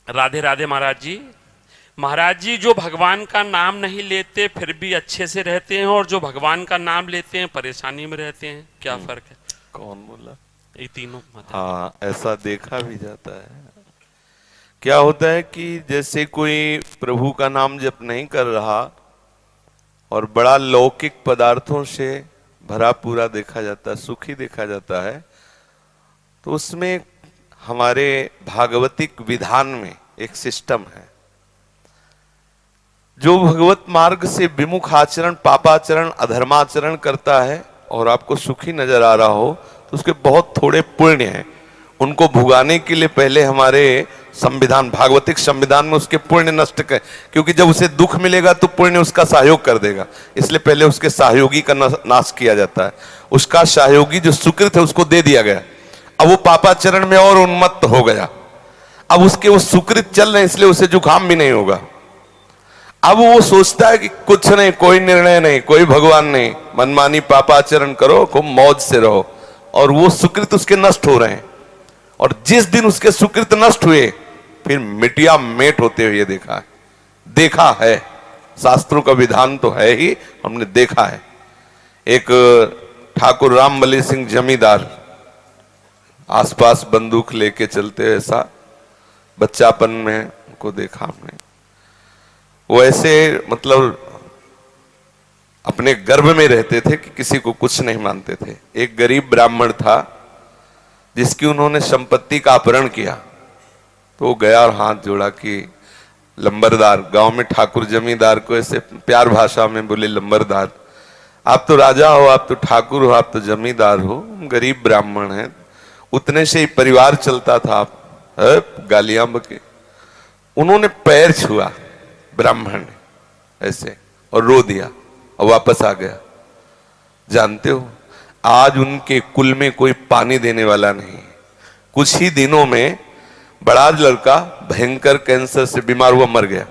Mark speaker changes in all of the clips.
Speaker 1: राधे राधे महाराज जी। महाराज जी, जो भगवान का नाम नहीं लेते फिर भी अच्छे से रहते हैं, और जो भगवान का नाम लेते हैं परेशानी में रहते हैं, क्या फर्क है?
Speaker 2: कौन बोला?
Speaker 1: ये तीनों माता।
Speaker 2: हाँ, ऐसा देखा भी जाता है। क्या होता है कि जैसे कोई प्रभु का नाम जप नहीं कर रहा और बड़ा लौकिक पदार्थों से भरा पूरा देखा जाता है, सुखी देखा जाता है, तो उसमें हमारे भागवतिक विधान में एक सिस्टम है। जो भगवत मार्ग से विमुख आचरण, पापाचरण, अधर्माचरण करता है और आपको सुखी नजर आ रहा हो, तो उसके बहुत थोड़े पुण्य हैं। उनको भुगाने के लिए पहले हमारे संविधान, भागवतिक संविधान में उसके पुण्य नष्ट कर, क्योंकि जब उसे दुख मिलेगा तो पुण्य उसका सहयोग कर देगा, इसलिए पहले उसके सहयोगी का नाश किया जाता है। उसका सहयोगी जो सुकृत है उसको दे दिया गया। अब वो पापाचरण में और उन्मत्त हो गया। अब उसके वो सुकृत चल रहे, इसलिए उसे जुकाम भी नहीं होगा। अब वो सोचता है कि कुछ नहीं, कोई निर्णय नहीं, कोई भगवान नहीं, मनमानी पापाचरण करो, खूब मौज से रहो, और वो सुकृत उसके नष्ट हो रहे हैं। और जिस दिन उसके सुकृत नष्ट हुए, फिर मिटिया मेट होते हुए देखा है। शास्त्रों का विधान तो है ही, हमने देखा है। एक ठाकुर रामबली सिंह जमींदार आसपास बंदूक लेके चलते, ऐसा बच्चापन में उनको देखा हमने। वो ऐसे मतलब अपने गर्भ में रहते थे कि किसी को कुछ नहीं मानते थे। एक गरीब ब्राह्मण था जिसकी उन्होंने संपत्ति का अपहरण किया, तो वो गया और हाथ जोड़ा कि लंबरदार, गांव में ठाकुर जमींदार को ऐसे प्यार भाषा में बोले, लंबरदार, आप तो राजा हो, आप तो ठाकुर हो, आप तो जमींदार हो, गरीब ब्राह्मण हैं, उतने से ही परिवार चलता था, आप गालियां बके। उन्होंने पैर छुआ ब्राह्मण ने ऐसे और रो दिया और वापस आ गया। जानते हो, आज उनके कुल में कोई पानी देने वाला नहीं। कुछ ही दिनों में बड़ा लड़का भयंकर कैंसर से बीमार हुआ, मर गया।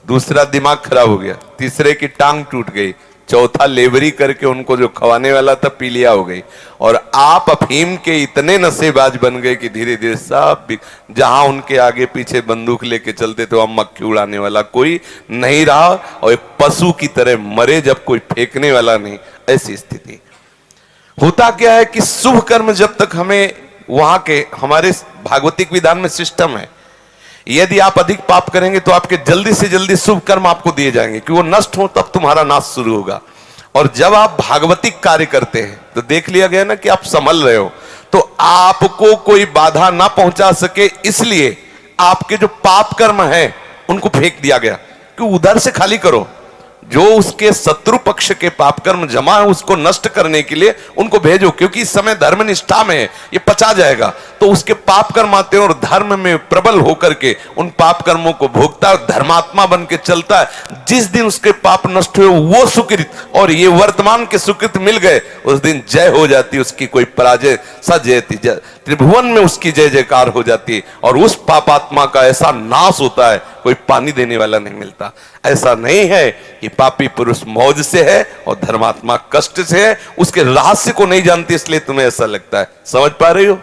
Speaker 2: दूसरा दिमाग खराब हो गया, तीसरे की टांग टूट गई, चौथा लेबरी करके उनको जो खवाने वाला था पीलिया हो गई। और आप अफीम के इतने नशेबाज बन गए कि धीरे धीरे सब, जहां उनके आगे पीछे बंदूक लेके चलते थे वहां मक्खी उड़ाने वाला कोई नहीं रहा, और एक पशु की तरह मरे जब कोई फेंकने वाला नहीं, ऐसी स्थिति। होता क्या है कि शुभ कर्म जब तक हमें वहां के हमारे भागवतिक विधान में सिस्टम है, यदि आप अधिक पाप करेंगे तो आपके जल्दी से जल्दी शुभ कर्म आपको दिए जाएंगे कि वो नष्ट हो, तब तुम्हारा नाश शुरू होगा। और जब आप भागवतिक कार्य करते हैं तो देख लिया गया ना कि आप संभल रहे हो, तो आपको कोई बाधा ना पहुंचा सके, इसलिए आपके जो पाप कर्म है उनको फेंक दिया गया कि उधर से खाली करो। जो उसके शत्रु पक्ष के पाप कर्म जमा है उसको नष्ट करने के लिए उनको भेजो, क्योंकि इस समय धर्म निष्ठा में है, ये पचा जाएगा। तो उसके पाप कर्म आते हैं और धर्म में प्रबल होकर के उन पाप कर्मों को भोगता है, धर्मात्मा बन के चलता है। जिस दिन उसके पाप नष्ट हुए वो सुकृत और ये वर्तमान के सुकृत मिल गए, उस दिन जय हो जाती, उसकी कोई पराजय सजयती, त्रिभुवन में उसकी जय जयकार हो जाती, और उस पापात्मा का ऐसा नाश होता है, कोई पानी देने वाला नहीं मिलता। ऐसा नहीं है कि पापी पुरुष मौज से है और धर्मात्मा कष्ट से है, उसके रहस्य को नहीं जानती, इसलिए तुम्हें ऐसा लगता है। समझ पा रही हो?